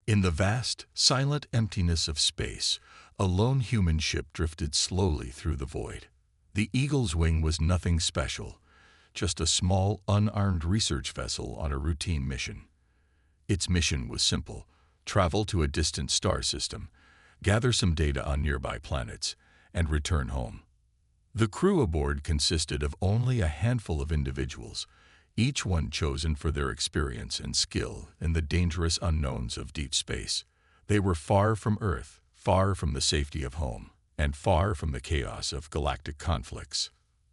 In the vast, silent emptiness of space, a lone human ship drifted slowly through the void. The Eagle's Wing was nothing special, just a small, unarmed research vessel on a routine mission. Its mission was simple: travel to a distant star system, gather some data on nearby planets, and return home. The crew aboard consisted of only a handful of individuals, each one chosen for their experience and skill in the dangerous unknowns of deep space. They were far from Earth, far from the safety of home, and far from the chaos of galactic conflicts.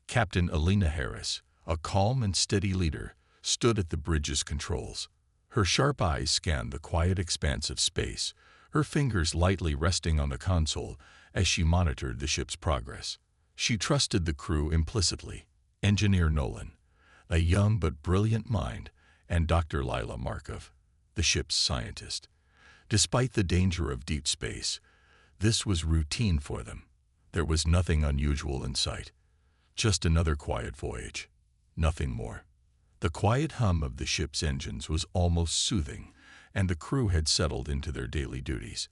Captain Alina Harris, a calm and steady leader, stood at the bridge's controls. Her sharp eyes scanned the quiet expanse of space, her fingers lightly resting on the console as she monitored the ship's progress. She trusted the crew implicitly: Engineer Nolan, a young but brilliant mind, and Dr. Lila Markov, the ship's scientist. Despite the danger of deep space, this was routine for them. There was nothing unusual in sight. Just another quiet voyage. Nothing more. The quiet hum of the ship's engines was almost soothing, and the crew had settled into their daily duties.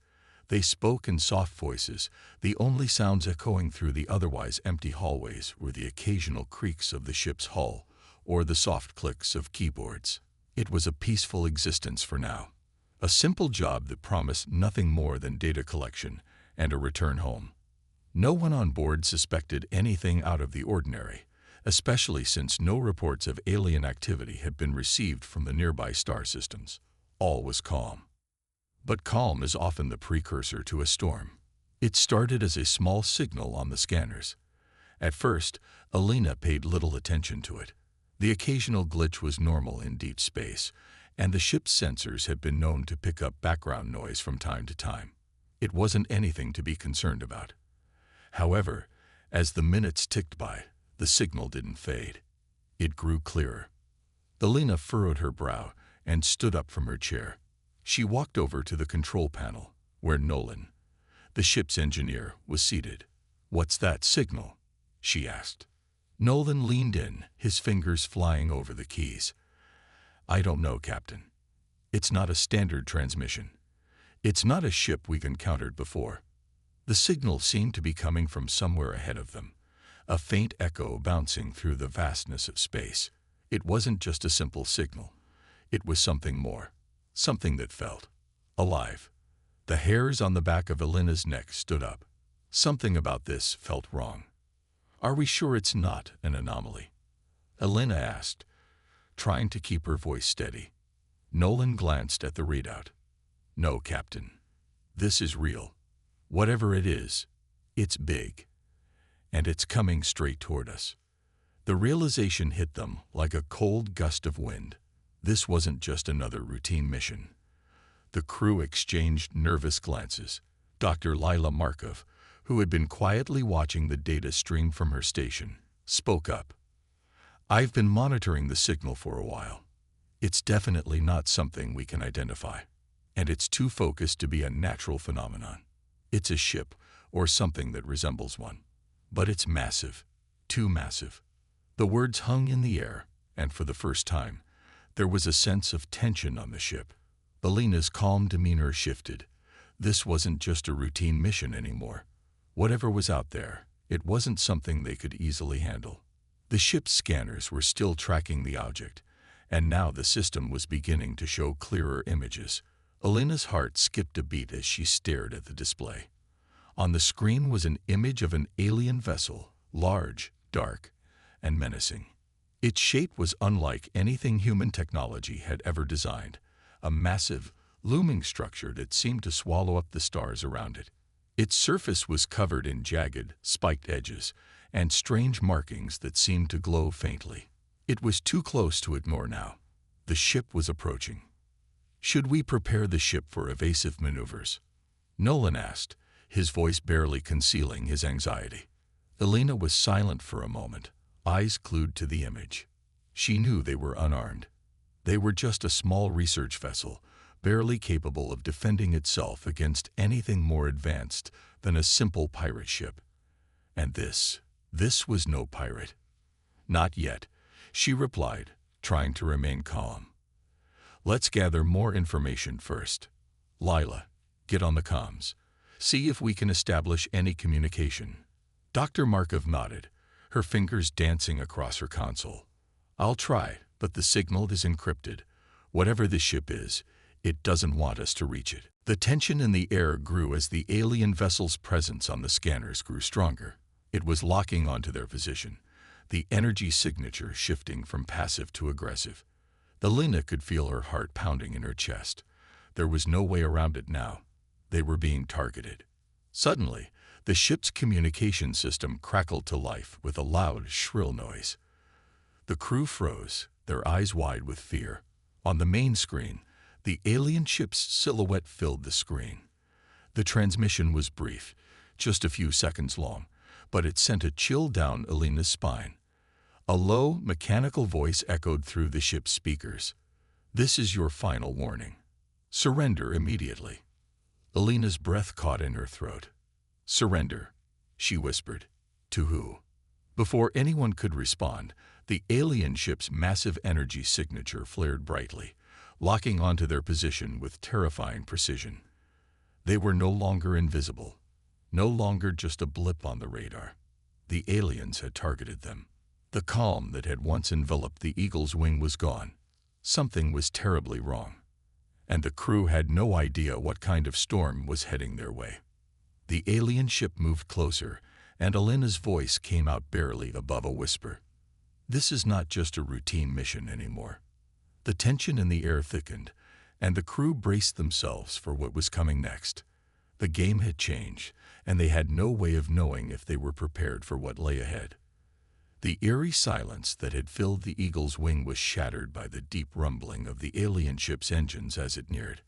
They spoke in soft voices, the only sounds echoing through the otherwise empty hallways were the occasional creaks of the ship's hull or the soft clicks of keyboards. It was a peaceful existence for now. A simple job that promised nothing more than data collection and a return home. No one on board suspected anything out of the ordinary, especially since no reports of alien activity had been received from the nearby star systems. All was calm. But calm is often the precursor to a storm. It started as a small signal on the scanners. At first, Alina paid little attention to it. The occasional glitch was normal in deep space, and the ship's sensors had been known to pick up background noise from time to time. It wasn't anything to be concerned about. However, as the minutes ticked by, the signal didn't fade. It grew clearer. Alina furrowed her brow and stood up from her chair. She walked over to the control panel, where Nolan, the ship's engineer, was seated. "What's that signal?" she asked. Nolan leaned in, his fingers flying over the keys. "I don't know, Captain. It's not a standard transmission. It's not a ship we've encountered before." The signal seemed to be coming from somewhere ahead of them, a faint echo bouncing through the vastness of space. It wasn't just a simple signal. It was something more. Something that felt alive. The hairs on the back of Alina's neck stood up. Something about this felt wrong. "Are we sure it's not an anomaly?" Alina asked, trying to keep her voice steady. Nolan glanced at the readout. "No, Captain. This is real. Whatever it is, it's big. And it's coming straight toward us." The realization hit them like a cold gust of wind. This wasn't just another routine mission. The crew exchanged nervous glances. Dr. Lila Markov, who had been quietly watching the data stream from her station, spoke up. "I've been monitoring the signal for a while. It's definitely not something we can identify, and it's too focused to be a natural phenomenon. It's a ship or something that resembles one. But it's massive, too massive." The words hung in the air, and for the first time, there was a sense of tension on the ship. Alina's calm demeanor shifted. This wasn't just a routine mission anymore. Whatever was out there, it wasn't something they could easily handle. The ship's scanners were still tracking the object, and now the system was beginning to show clearer images. Alina's heart skipped a beat as she stared at the display. On the screen was an image of an alien vessel, large, dark, and menacing. Its shape was unlike anything human technology had ever designed, a massive, looming structure that seemed to swallow up the stars around it. Its surface was covered in jagged, spiked edges and strange markings that seemed to glow faintly. It was too close to ignore now. The ship was approaching. "Should we prepare the ship for evasive maneuvers?" Nolan asked, his voice barely concealing his anxiety. Alina was silent for a moment, eyes glued to the image. She knew they were unarmed. They were just a small research vessel, barely capable of defending itself against anything more advanced than a simple pirate ship. And this was no pirate. "Not yet," she replied, trying to remain calm. "Let's gather more information first." Lila, get on the comms. See if we can establish any communication. Dr. Markov nodded, her fingers dancing across her console. I'll try, but the signal is encrypted. Whatever the ship is, it doesn't want us to reach it. The tension in the air grew as the alien vessel's presence on the scanners grew stronger. It was locking onto their position, the energy signature shifting from passive to aggressive. Elena could feel her heart pounding in her chest. There was no way around it now. They were being targeted. Suddenly, the ship's communication system crackled to life with a loud, shrill noise. The crew froze, their eyes wide with fear. On the main screen, the alien ship's silhouette filled the screen. The transmission was brief, just a few seconds long, but it sent a chill down Elena's spine. A low, mechanical voice echoed through the ship's speakers. This is your final warning. Surrender immediately. Elena's breath caught in her throat. Surrender, she whispered. To who? Before anyone could respond, the alien ship's massive energy signature flared brightly, locking onto their position with terrifying precision. They were no longer invisible, no longer just a blip on the radar. The aliens had targeted them. The calm that had once enveloped the Eagle's wing was gone. Something was terribly wrong, and the crew had no idea what kind of storm was heading their way. The alien ship moved closer, and Elena's voice came out barely above a whisper. This is not just a routine mission anymore. The tension in the air thickened, and the crew braced themselves for what was coming next. The game had changed, and they had no way of knowing if they were prepared for what lay ahead. The eerie silence that had filled the Eagle's wing was shattered by the deep rumbling of the alien ship's engines as it neared.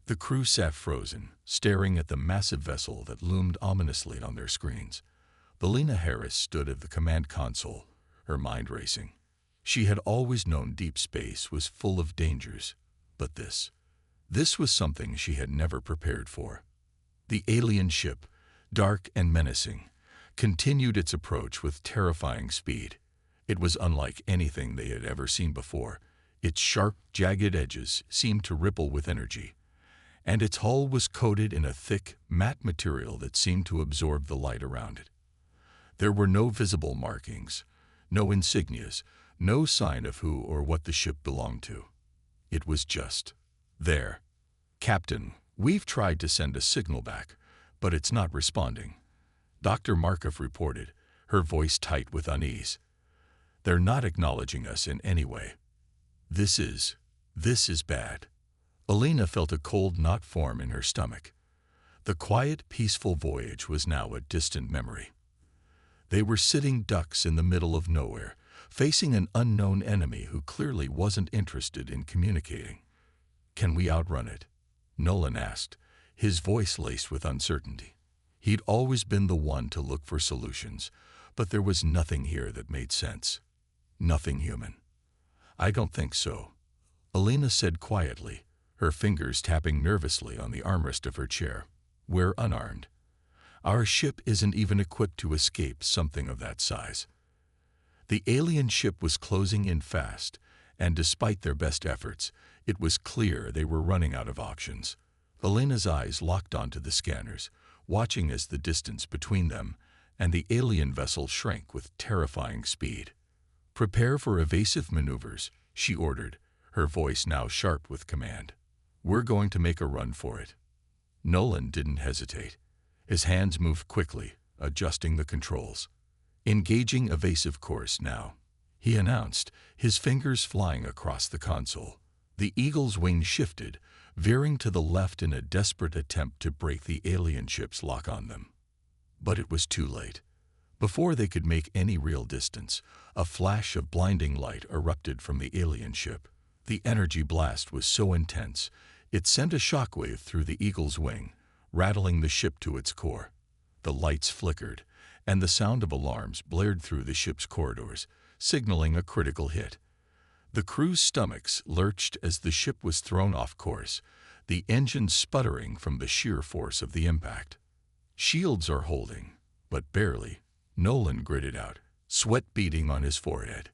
The crew sat frozen, staring at the massive vessel that loomed ominously on their screens. Elena Harris stood at the command console, her mind racing. She had always known deep space was full of dangers, but this was something she had never prepared for. The alien ship, dark and menacing, continued its approach with terrifying speed. It was unlike anything they had ever seen before. Its sharp, jagged edges seemed to ripple with energy, and its hull was coated in a thick, matte material that seemed to absorb the light around it. There were no visible markings, no insignias, no sign of who or what the ship belonged to. It was just there. Captain, we've tried to send a signal back, but it's not responding. Dr. Markov reported, her voice tight with unease. They're not acknowledging us in any way. This is bad. Elena felt a cold knot form in her stomach. The quiet, peaceful voyage was now a distant memory. They were sitting ducks in the middle of nowhere, facing an unknown enemy who clearly wasn't interested in communicating. Can we outrun it? Nolan asked, his voice laced with uncertainty. He'd always been the one to look for solutions, but there was nothing here that made sense. Nothing human. I don't think so, Elena said quietly, her fingers tapping nervously on the armrest of her chair. We're unarmed. Our ship isn't even equipped to escape something of that size. The alien ship was closing in fast, and despite their best efforts, it was clear they were running out of options. Elena's eyes locked onto the scanners, watching as the distance between them and the alien vessel shrank with terrifying speed. Prepare for evasive maneuvers, she ordered, her voice now sharp with command. We're going to make a run for it. Nolan didn't hesitate. His hands moved quickly, adjusting the controls. Engaging evasive course now, he announced, his fingers flying across the console. The Eagle's wing shifted, veering to the left in a desperate attempt to break the alien ship's lock on them. But it was too late. Before they could make any real distance, a flash of blinding light erupted from the alien ship. The energy blast was so intense, it sent a shockwave through the Eagle's wing, rattling the ship to its core. The lights flickered, and the sound of alarms blared through the ship's corridors, signaling a critical hit. The crew's stomachs lurched as the ship was thrown off course, the engines sputtering from the sheer force of the impact. Shields are holding, but barely, Nolan gritted out, sweat beading on his forehead.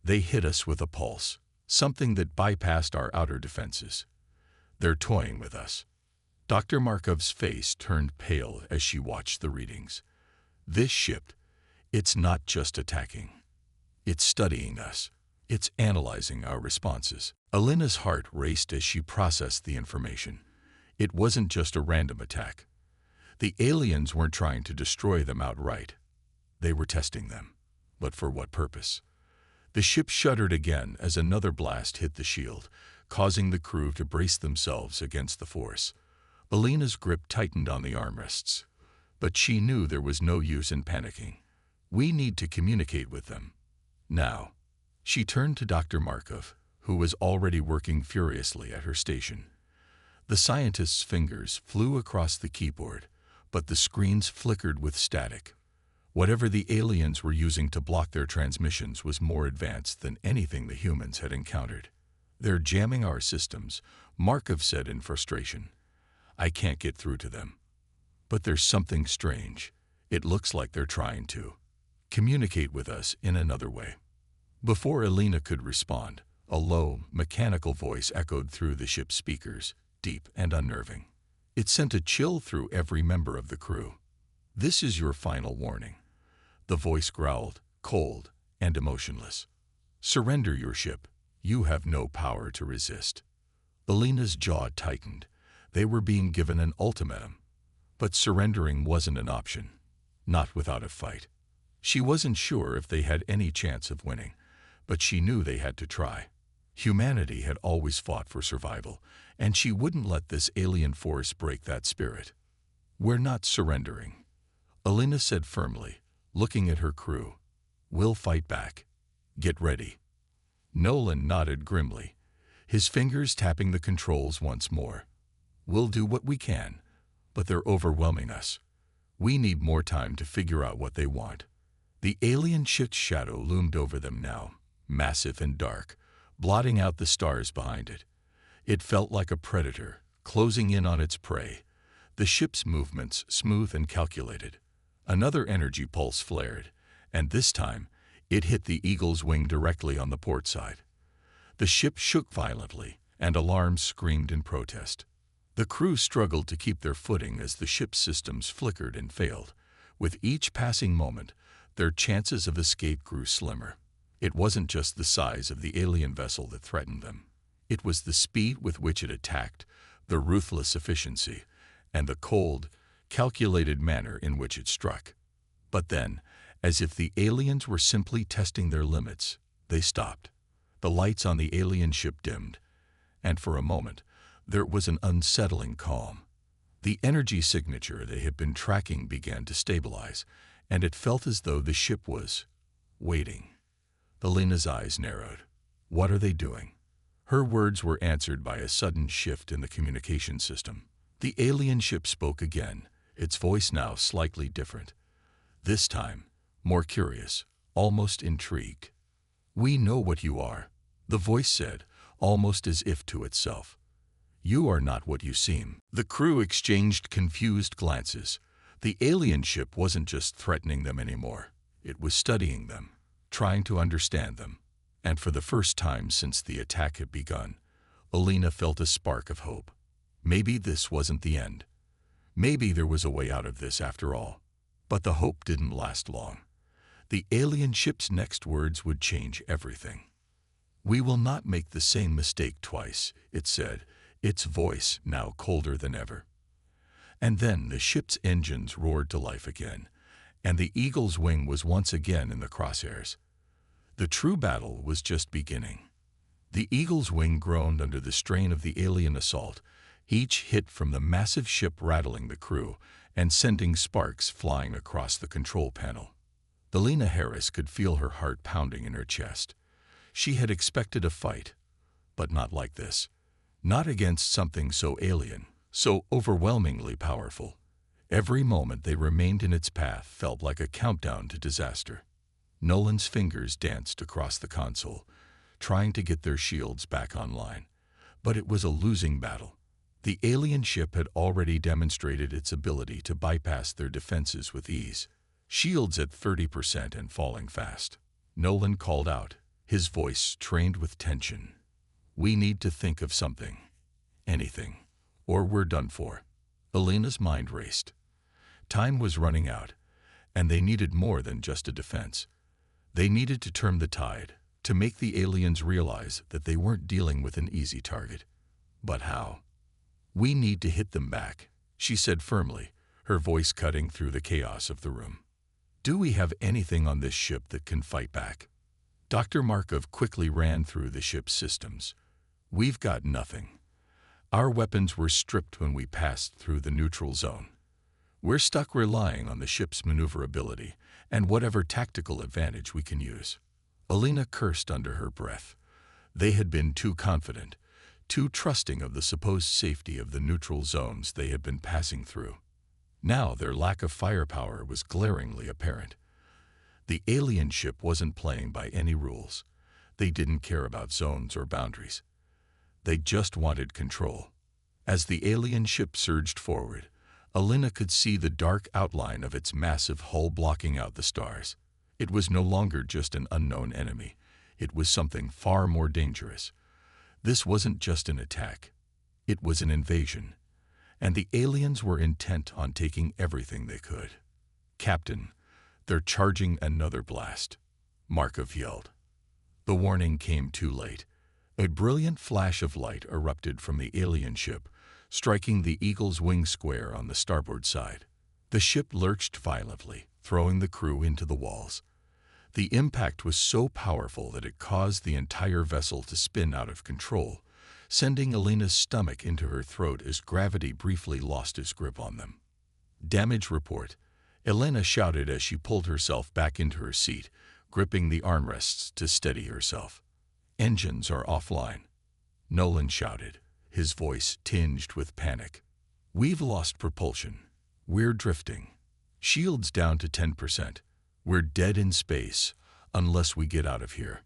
They hit us with a pulse, something that bypassed our outer defenses. They're toying with us. Dr. Markov's face turned pale as she watched the readings. This ship, it's not just attacking. It's studying us. It's analyzing our responses. Alina's heart raced as she processed the information. It wasn't just a random attack. The aliens weren't trying to destroy them outright. They were testing them. But for what purpose? The ship shuddered again as another blast hit the shield, causing the crew to brace themselves against the force. Alina's grip tightened on the armrests. But she knew there was no use in panicking. We need to communicate with them. Now. She turned to Dr. Markov, who was already working furiously at her station. The scientist's fingers flew across the keyboard, but the screens flickered with static. Whatever the aliens were using to block their transmissions was more advanced than anything the humans had encountered. They're jamming our systems, Markov said in frustration. I can't get through to them. But there's something strange. It looks like they're trying to communicate with us in another way. Before Alina could respond, a low, mechanical voice echoed through the ship's speakers, deep and unnerving. It sent a chill through every member of the crew. This is your final warning. The voice growled, cold and emotionless. Surrender your ship. You have no power to resist. Alina's jaw tightened. They were being given an ultimatum. But surrendering wasn't an option. Not without a fight. She wasn't sure if they had any chance of winning, but she knew they had to try. Humanity had always fought for survival, and she wouldn't let this alien force break that spirit. We're not surrendering, Alina said firmly, looking at her crew. We'll fight back. Get ready. Nolan nodded grimly, his fingers tapping the controls once more. We'll do what we can, but they're overwhelming us. We need more time to figure out what they want. The alien ship's shadow loomed over them now, massive and dark, blotting out the stars behind it. It felt like a predator, closing in on its prey, the ship's movements smooth and calculated. Another energy pulse flared, and this time, it hit the Eagle's wing directly on the port side. The ship shook violently, and alarms screamed in protest. The crew struggled to keep their footing as the ship's systems flickered and failed. With each passing moment, their chances of escape grew slimmer. It wasn't just the size of the alien vessel that threatened them. It was the speed with which it attacked, the ruthless efficiency, and the cold, calculated manner in which it struck. But then, as if the aliens were simply testing their limits, they stopped. The lights on the alien ship dimmed, and for a moment, there was an unsettling calm. The energy signature they had been tracking began to stabilize, and it felt as though the ship was waiting. Alina's eyes narrowed. What are they doing? Her words were answered by a sudden shift in the communication system. The alien ship spoke again, its voice now slightly different. This time, more curious, almost intrigued. We know what you are, the voice said, almost as if to itself. You are not what you seem. The crew exchanged confused glances. The alien ship wasn't just threatening them anymore. It was studying them, trying to understand them. And for the first time since the attack had begun, Alina felt a spark of hope. Maybe this wasn't the end. Maybe there was a way out of this after all. But the hope didn't last long. The alien ship's next words would change everything. We will not make the same mistake twice, it said, its voice now colder than ever. And then the ship's engines roared to life again, and the Eagle's wing was once again in the crosshairs. The true battle was just beginning. The Eagle's wing groaned under the strain of the alien assault, each hit from the massive ship rattling the crew and sending sparks flying across the control panel. Alina Harris could feel her heart pounding in her chest. She had expected a fight, but not like this. Not against something so alien, so overwhelmingly powerful. Every moment they remained in its path felt like a countdown to disaster. Nolan's fingers danced across the console, trying to get their shields back online. But it was a losing battle. The alien ship had already demonstrated its ability to bypass their defenses with ease. Shields at 30% and falling fast. Nolan called out, his voice trained with tension. We need to think of something. anything, or we're done for. Elena's mind raced. Time was running out, and they needed more than just a defense. They needed to turn the tide, to make the aliens realize that they weren't dealing with an easy target. But how? "We need to hit them back," she said firmly, her voice cutting through the chaos of the room. "Do we have anything on this ship that can fight back?" Dr. Markov quickly ran through the ship's systems. "We've got nothing. Our weapons were stripped when we passed through the neutral zone. We're stuck relying on the ship's maneuverability and whatever tactical advantage we can use." Elena cursed under her breath. They had been too confident, too trusting of the supposed safety of the neutral zones they had been passing through. Now their lack of firepower was glaringly apparent. The alien ship wasn't playing by any rules. They didn't care about zones or boundaries. They just wanted control. As the alien ship surged forward, Elena could see the dark outline of its massive hull blocking out the stars. It was no longer just an unknown enemy. It was something far more dangerous. This wasn't just an attack. It was an invasion. And the aliens were intent on taking everything they could. "Captain, they're charging another blast," Markov yelled. The warning came too late. A brilliant flash of light erupted from the alien ship, striking the Eagle's wing square on the starboard side. The ship lurched violently, throwing the crew into the walls. The impact was so powerful that it caused the entire vessel to spin out of control, sending Elena's stomach into her throat as gravity briefly lost its grip on them. "Damage report," Elena shouted as she pulled herself back into her seat, gripping the armrests to steady herself. "Engines are offline," Nolan shouted, his voice tinged with panic. "We've lost propulsion. We're drifting. Shields down to 10%. We're dead in space, unless we get out of here."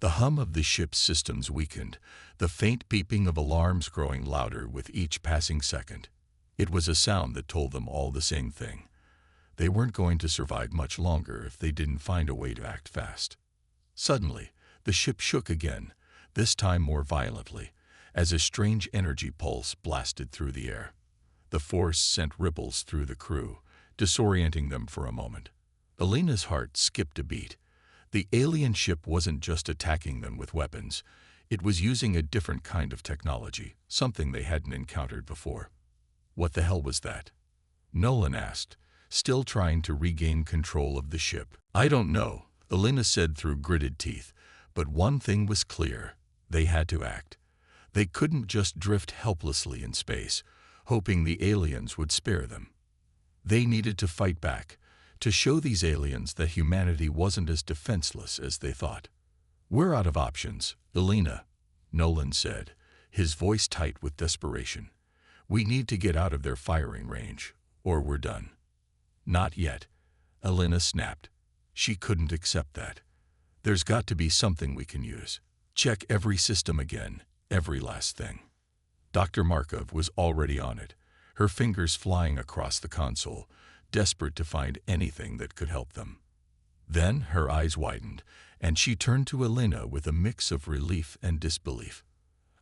The hum of the ship's systems weakened, the faint beeping of alarms growing louder with each passing second. It was a sound that told them all the same thing. They weren't going to survive much longer if they didn't find a way to act fast. Suddenly, the ship shook again, this time more violently, as a strange energy pulse blasted through the air. The force sent ripples through the crew, disorienting them for a moment. Elena's heart skipped a beat. The alien ship wasn't just attacking them with weapons. It was using a different kind of technology, something they hadn't encountered before. "What the hell was that?" Nolan asked, still trying to regain control of the ship. "I don't know," Elena said through gritted teeth, but one thing was clear. They had to act. They couldn't just drift helplessly in space, hoping the aliens would spare them. They needed to fight back, to show these aliens that humanity wasn't as defenseless as they thought. "We're out of options, Elena," Nolan said, his voice tight with desperation. "We need to get out of their firing range, or we're done." "Not yet," Elena snapped. She couldn't accept that. "There's got to be something we can use. Check every system again, every last thing." Dr. Markov was already on it, her fingers flying across the console, desperate to find anything that could help them. Then her eyes widened, and she turned to Elena with a mix of relief and disbelief.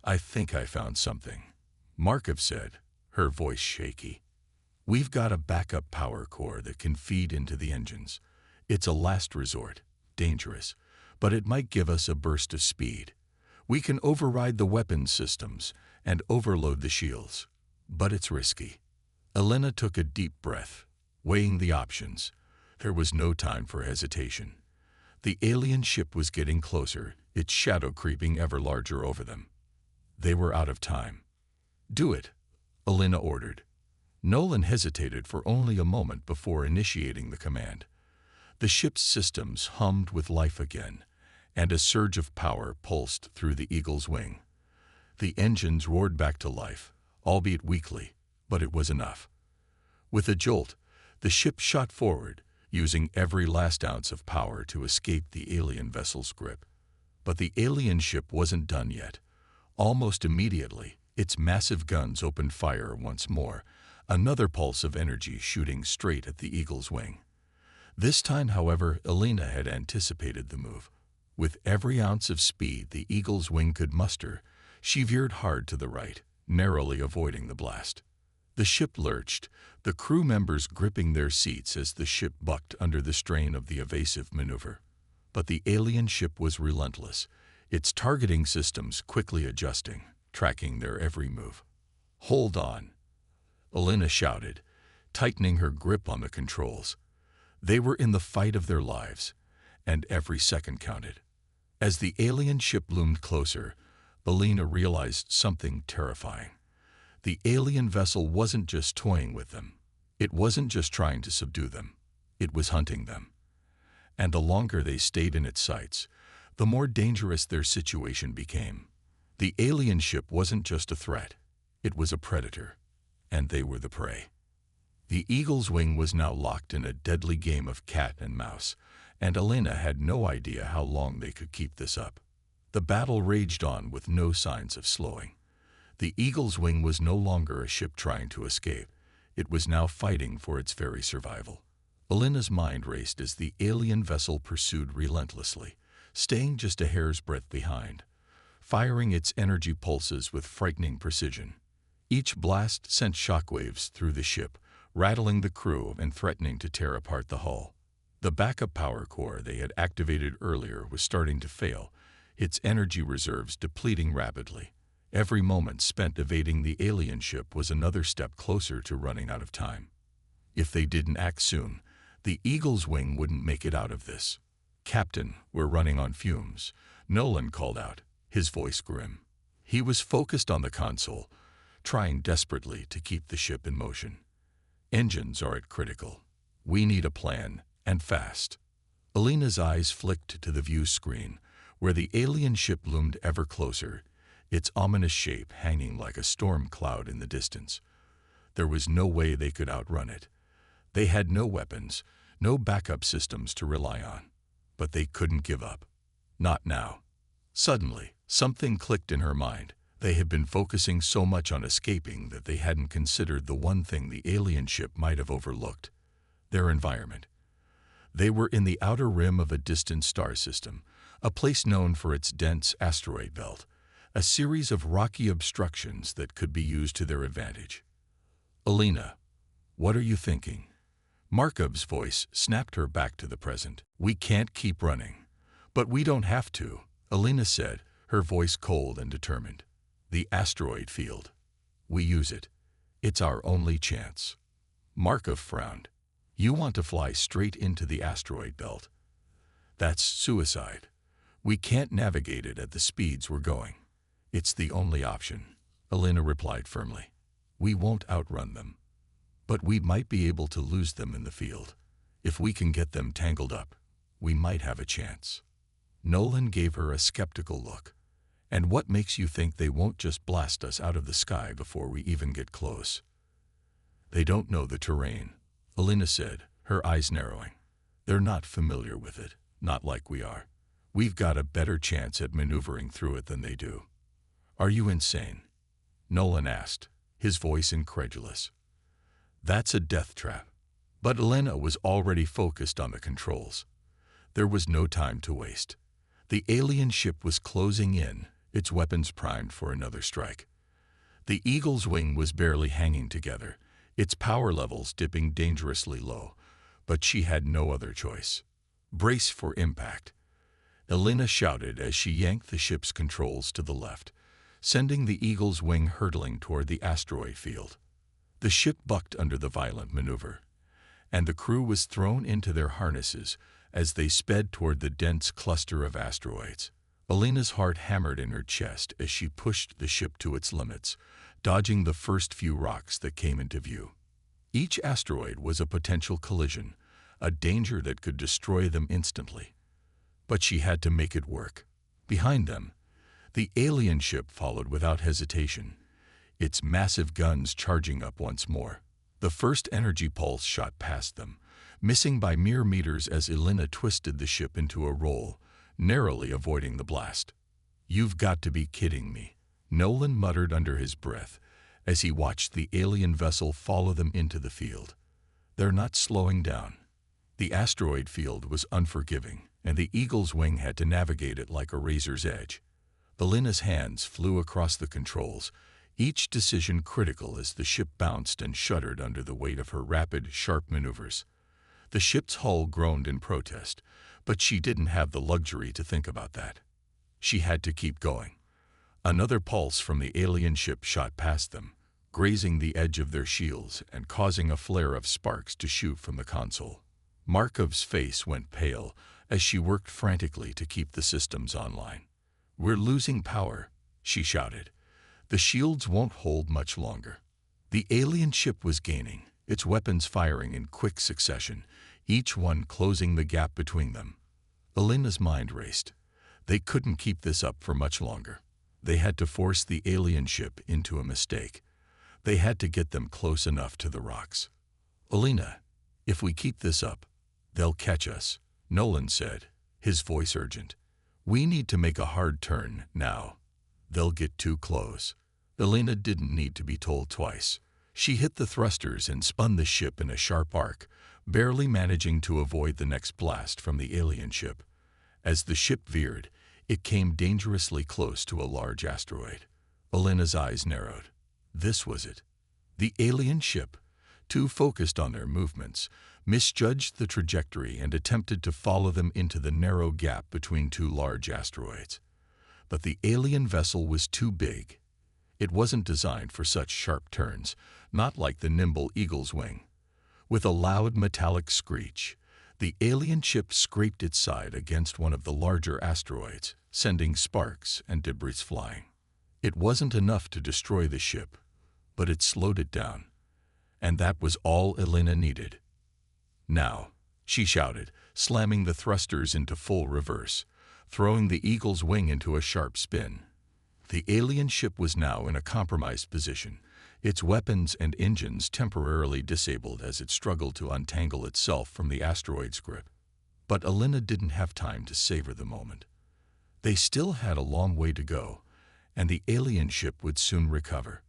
"I think I found something," Markov said, her voice shaky. "We've got a backup power core that can feed into the engines. It's a last resort, dangerous, but it might give us a burst of speed. We can override the weapons systems and overload the shields, but it's risky." Elena took a deep breath, weighing the options. There was no time for hesitation. The alien ship was getting closer, its shadow creeping ever larger over them. They were out of time. "Do it," Elena ordered. Nolan hesitated for only a moment before initiating the command. The ship's systems hummed with life again, and a surge of power pulsed through the Eagle's wing. The engines roared back to life, albeit weakly, but it was enough. With a jolt, the ship shot forward, using every last ounce of power to escape the alien vessel's grip. But the alien ship wasn't done yet. Almost immediately, its massive guns opened fire once more, another pulse of energy shooting straight at the Eagle's wing. This time, however, Elena had anticipated the move. With every ounce of speed the Eagle's wing could muster, she veered hard to the right, narrowly avoiding the blast. The ship lurched, the crew members gripping their seats as the ship bucked under the strain of the evasive maneuver. But the alien ship was relentless, its targeting systems quickly adjusting, tracking their every move. "Hold on," Elena shouted, tightening her grip on the controls. They were in the fight of their lives, and every second counted. As the alien ship loomed closer, Elena realized something terrifying. The alien vessel wasn't just toying with them. It wasn't just trying to subdue them. It was hunting them. And the longer they stayed in its sights, the more dangerous their situation became. The alien ship wasn't just a threat. It was a predator, and they were the prey. The Eagle's Wing was now locked in a deadly game of cat and mouse, and Elena had no idea how long they could keep this up. The battle raged on with no signs of slowing. The Eagle's Wing was no longer a ship trying to escape. It was now fighting for its very survival. Elena's mind raced as the alien vessel pursued relentlessly, staying just a hair's breadth behind, firing its energy pulses with frightening precision. Each blast sent shockwaves through the ship, rattling the crew and threatening to tear apart the hull. The backup power core they had activated earlier was starting to fail, its energy reserves depleting rapidly. Every moment spent evading the alien ship was another step closer to running out of time. If they didn't act soon, the Eagle's Wing wouldn't make it out of this. "Captain, we're running on fumes," Nolan called out, his voice grim. He was focused on the console, trying desperately to keep the ship in motion. "Engines are at critical. We need a plan, and fast." Elena's eyes flicked to the view screen, where the alien ship loomed ever closer, its ominous shape hanging like a storm cloud in the distance. There was no way they could outrun it. They had no weapons, no backup systems to rely on. But they couldn't give up. Not now. Suddenly, something clicked in her mind. They had been focusing so much on escaping that they hadn't considered the one thing the alien ship might have overlooked: their environment. They were in the outer rim of a distant star system, a place known for its dense asteroid belt, a series of rocky obstructions that could be used to their advantage. "Elena, what are you thinking?" Markov's voice snapped her back to the present. "We can't keep running." "But we don't have to," Elena said, her voice cold and determined. "The asteroid field. We use it. It's our only chance." Markov frowned. "You want to fly straight into the asteroid belt? That's suicide. We can't navigate it at the speeds we're going." "It's the only option," Elena replied firmly. "We won't outrun them. But we might be able to lose them in the field. If we can get them tangled up, we might have a chance." Nolan gave her a skeptical look. "And what makes you think they won't just blast us out of the sky before we even get close?" "They don't know the terrain," Elena said, her eyes narrowing. "They're not familiar with it, not like we are. We've got a better chance at maneuvering through it than they do." "Are you insane?" Nolan asked, his voice incredulous. "That's a death trap." But Elena was already focused on the controls. There was no time to waste. The alien ship was closing in, its weapons primed for another strike. The Eagle's Wing was barely hanging together, its power levels dipping dangerously low, but she had no other choice. "Brace for impact," Elena shouted as she yanked the ship's controls to the left, sending the Eagle's Wing hurtling toward the asteroid field. The ship bucked under the violent maneuver, and the crew was thrown into their harnesses as they sped toward the dense cluster of asteroids. Elena's heart hammered in her chest as she pushed the ship to its limits, dodging the first few rocks that came into view. Each asteroid was a potential collision, a danger that could destroy them instantly. But she had to make it work. Behind them, the alien ship followed without hesitation, its massive guns charging up once more. The first energy pulse shot past them, missing by mere meters as Elena twisted the ship into a roll, narrowly avoiding the blast. "You've got to be kidding me," Nolan muttered under his breath as he watched the alien vessel follow them into the field. They're not slowing down. The asteroid field was unforgiving, and the Eagle's Wing had to navigate it like a razor's edge. Elena's hands flew across the controls, each decision critical as the ship bounced and shuddered under the weight of her rapid, sharp maneuvers. The ship's hull groaned in protest, but she didn't have the luxury to think about that. She had to keep going. Another pulse from the alien ship shot past them, grazing the edge of their shields and causing a flare of sparks to shoot from the console. Markov's face went pale as she worked frantically to keep the systems online. "We're losing power," she shouted. "The shields won't hold much longer." The alien ship was gaining, its weapons firing in quick succession, each one closing the gap between them. Elena's mind raced. They couldn't keep this up for much longer. They had to force the alien ship into a mistake. They had to get them close enough to the rocks. "Elena, if we keep this up, they'll catch us," Nolan said, his voice urgent. "We need to make a hard turn now. They'll get too close." Elena didn't need to be told twice. She hit the thrusters and spun the ship in a sharp arc, barely managing to avoid the next blast from the alien ship. As the ship veered, it came dangerously close to a large asteroid. Elena's eyes narrowed. This was it. The alien ship, too focused on their movements, misjudged the trajectory and attempted to follow them into the narrow gap between two large asteroids. But the alien vessel was too big. It wasn't designed for such sharp turns, not like the nimble eagle's wing. With a loud metallic screech, the alien ship scraped its side against one of the larger asteroids, sending sparks and debris flying. It wasn't enough to destroy the ship, but it slowed it down. And that was all Elena needed. "Now," she shouted, slamming the thrusters into full reverse, throwing the eagle's wing into a sharp spin. The alien ship was now in a compromised position, its weapons and engines temporarily disabled as it struggled to untangle itself from the asteroid's grip. But Elena didn't have time to savor the moment. They still had a long way to go, and the alien ship would soon recover.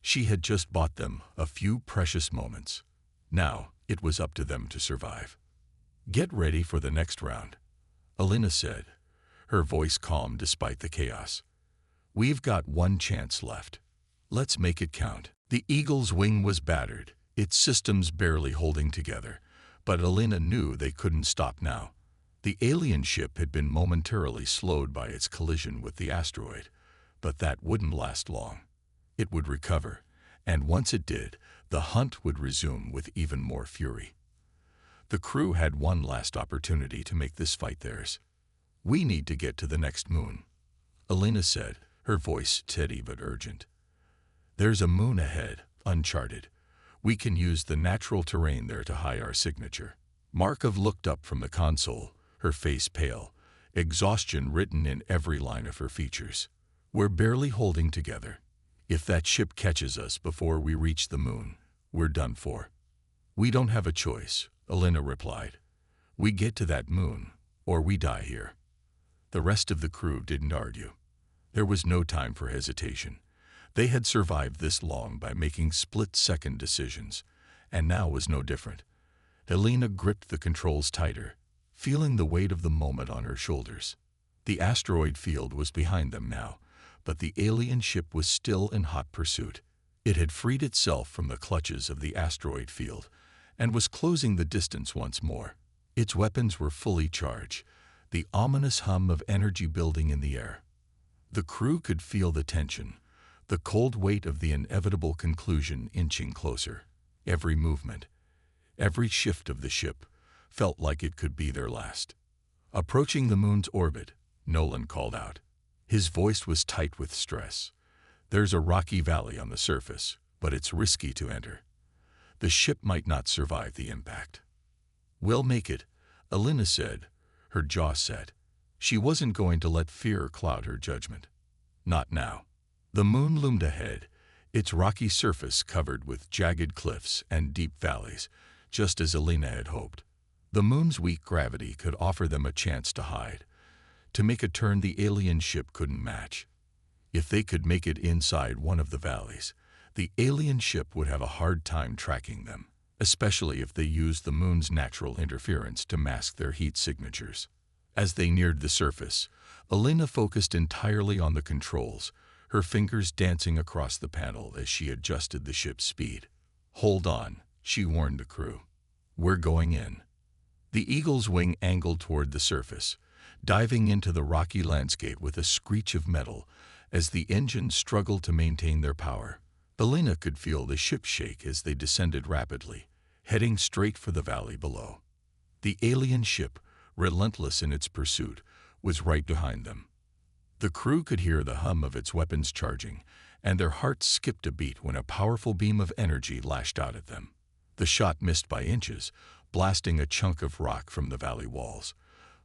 She had just bought them a few precious moments. Now it was up to them to survive. "Get ready for the next round," Elena said, her voice calm despite the chaos. "We've got one chance left. Let's make it count." The eagle's wing was battered, its systems barely holding together, but Elena knew they couldn't stop now. The alien ship had been momentarily slowed by its collision with the asteroid, but that wouldn't last long. It would recover, and once it did, the hunt would resume with even more fury. The crew had one last opportunity to make this fight theirs. "We need to get to the next moon," Elena said, her voice steady but urgent. "There's a moon ahead, uncharted. We can use the natural terrain there to hide our signature." Markov looked up from the console, her face pale, exhaustion written in every line of her features. "We're barely holding together. If that ship catches us before we reach the moon, we're done for." "We don't have a choice," Elena replied. "We get to that moon, or we die here." The rest of the crew didn't argue. There was no time for hesitation. They had survived this long by making split-second decisions, and now was no different. Elena gripped the controls tighter, feeling the weight of the moment on her shoulders. The asteroid field was behind them now, but the alien ship was still in hot pursuit. It had freed itself from the clutches of the asteroid field and was closing the distance once more. Its weapons were fully charged, the ominous hum of energy building in the air. The crew could feel the tension, the cold weight of the inevitable conclusion inching closer. Every movement, every shift of the ship felt like it could be their last. "Approaching the moon's orbit," Nolan called out. His voice was tight with stress. "There's a rocky valley on the surface, but it's risky to enter. The ship might not survive the impact." "We'll make it," Elena said, her jaw set. She wasn't going to let fear cloud her judgment. Not now. The moon loomed ahead, its rocky surface covered with jagged cliffs and deep valleys, just as Elena had hoped. The moon's weak gravity could offer them a chance to hide, to make a turn the alien ship couldn't match. If they could make it inside one of the valleys, the alien ship would have a hard time tracking them, especially if they used the moon's natural interference to mask their heat signatures. As they neared the surface, Elena focused entirely on the controls, her fingers dancing across the panel as she adjusted the ship's speed. "Hold on," she warned the crew. "We're going in." The Eagle's wing angled toward the surface, diving into the rocky landscape with a screech of metal as the engines struggled to maintain their power. Elena could feel the ship shake as they descended rapidly, heading straight for the valley below. The alien ship, relentless in its pursuit, was right behind them. The crew could hear the hum of its weapons charging, and their hearts skipped a beat when a powerful beam of energy lashed out at them. The shot missed by inches, blasting a chunk of rock from the valley walls.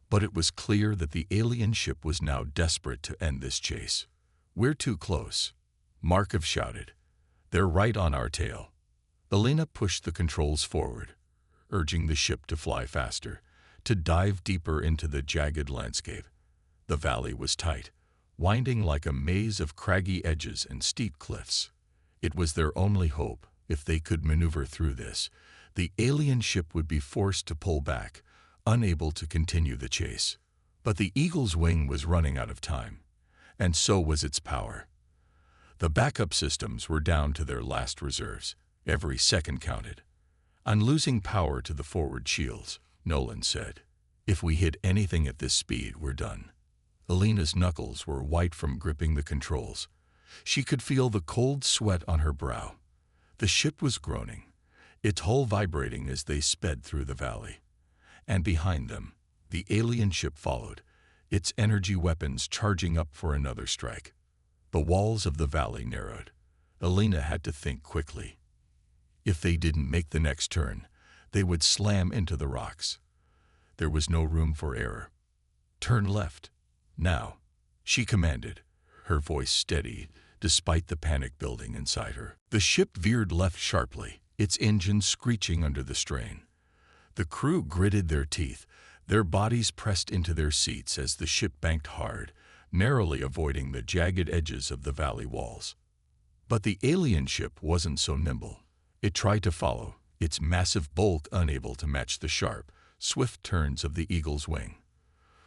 But it was clear that the alien ship was now desperate to end this chase. "We're too close," Markov shouted. "They're right on our tail." Elena pushed the controls forward, urging the ship to fly faster, to dive deeper into the jagged landscape. The valley was tight, winding like a maze of craggy edges and steep cliffs. It was their only hope. If they could maneuver through this, the alien ship would be forced to pull back, unable to continue the chase. But the Eagle's wing was running out of time, and so was its power. The backup systems were down to their last reserves. Every second counted. "I'm losing power to the forward shields," Nolan said. "If we hit anything at this speed, we're done." Elena's knuckles were white from gripping the controls. She could feel the cold sweat on her brow. The ship was groaning, its hull vibrating as they sped through the valley. And behind them, the alien ship followed, its energy weapons charging up for another strike. The walls of the valley narrowed. Elena had to think quickly. If they didn't make the next turn, they would slam into the rocks. There was no room for error. "Turn left. Now," she commanded, her voice steady despite the panic building inside her. The ship veered left sharply, its engine screeching under the strain. The crew gritted their teeth, their bodies pressed into their seats as the ship banked hard, narrowly avoiding the jagged edges of the valley walls. But the alien ship wasn't so nimble. It tried to follow, its massive bulk unable to match the sharp, swift turns of the Eagle's wing.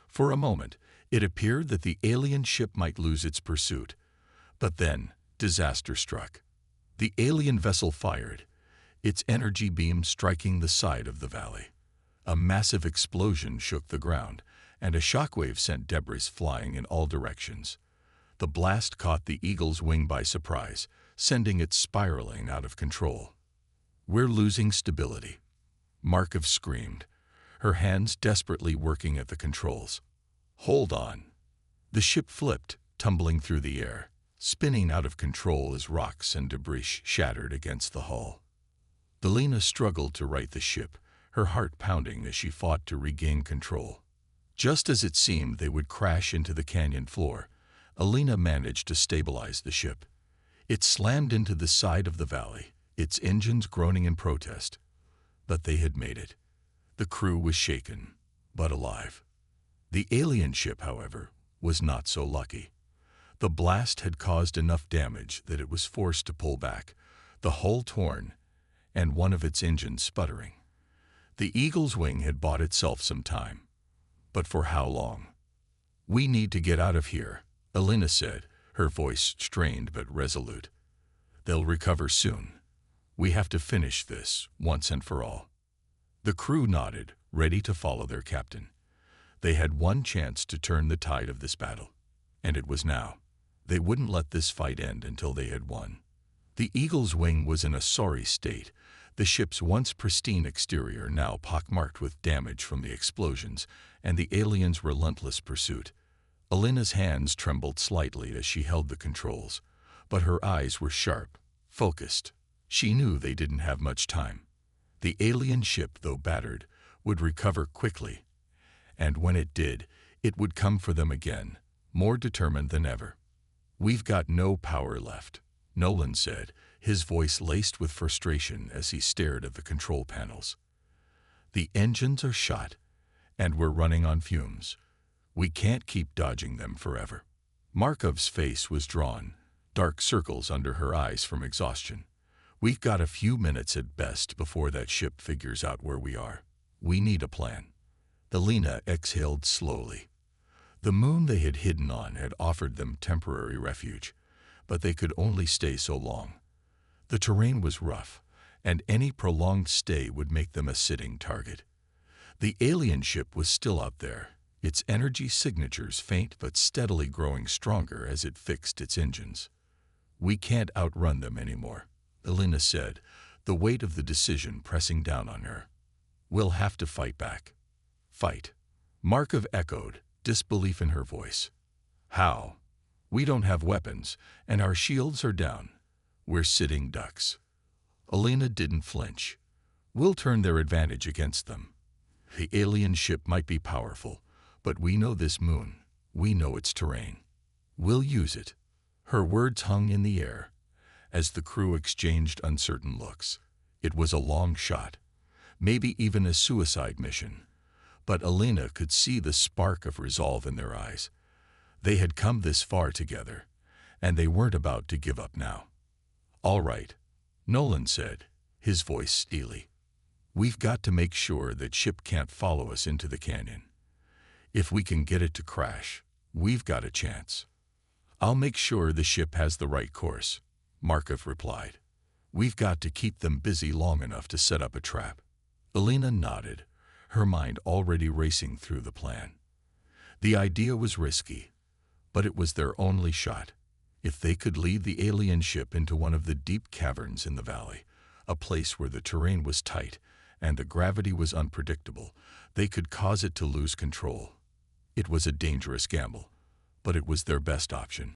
For a moment, it appeared that the alien ship might lose its pursuit. But then, disaster struck. The alien vessel fired, its energy beam striking the side of the valley. A massive explosion shook the ground, and a shockwave sent debris flying in all directions. The blast caught the Eagle's wing by surprise, sending it spiraling out of control. "We're losing stability," Markov screamed, her hands desperately working at the controls. "Hold on." The ship flipped, tumbling through the air, spinning out of control as rocks and debris shattered against the hull. Elena struggled to right the ship, her heart pounding as she fought to regain control. Just as it seemed they would crash into the canyon floor, Elena managed to stabilize the ship. It slammed into the side of the valley, its engines groaning in protest. But they had made it. The crew was shaken, but alive. The alien ship, however, was not so lucky. The blast had caused enough damage that it was forced to pull back, the hull torn, and one of its engines sputtering. The Eagle's wing had bought itself some time. But for how long? "We need to get out of here," Elena said, her voice strained but resolute. "They'll recover soon. We have to finish this once and for all." The crew nodded, ready to follow their captain. They had one chance to turn the tide of this battle, and it was now. They wouldn't let this fight end until they had won. The Eagle's wing was in a sorry state, the ship's once pristine exterior now pockmarked with damage from the explosions and the aliens' relentless pursuit. Elena's hands trembled slightly as she held the controls, but her eyes were sharp, focused. She knew they didn't have much time. The alien ship, though battered, would recover quickly, and when it did, it would come for them again, more determined than ever. "We've got no power left," Nolan said, his voice laced with frustration as he stared at the control panels. "The engines are shot, and we're running on fumes. We can't keep dodging them forever." Markov's face was drawn, dark circles under her eyes from exhaustion. "We've got a few minutes at best before that ship figures out where we are. We need a plan." Elena exhaled slowly. The moon they had hidden on had offered them temporary refuge, but they could only stay so long. The terrain was rough, and any prolonged stay would make them a sitting target. The alien ship was still out there, its energy signatures faint but steadily growing stronger as it fixed its engines. "We can't outrun them anymore," Elena said, the weight of the decision pressing down on her. "We'll have to fight back." "Fight?" Markov echoed, disbelief in her voice. "How? We don't have weapons, and our shields are down. We're sitting ducks." Elena didn't flinch. "We'll turn their advantage against them. The alien ship might be powerful, but we know this moon. We know its terrain. We'll use it." Her words hung in the air as the crew exchanged uncertain looks. It was a long shot, maybe even a suicide mission, but Elena could see the spark of resolve in their eyes. They had come this far together, and they weren't about to give up now. "All right," Nolan said, his voice steely. "We've got to make sure that ship can't follow us into the canyon. If we can get it to crash, we've got a chance." "I'll make sure the ship has the right course," Markov replied. "We've got to keep them busy long enough to set up a trap." Elena nodded, her mind already racing through the plan. The idea was risky, but it was their only shot. If they could lead the alien ship into one of the deep caverns in the valley, a place where the terrain was tight and the gravity was unpredictable, they could cause it to lose control. It was a dangerous gamble, but it was their best option.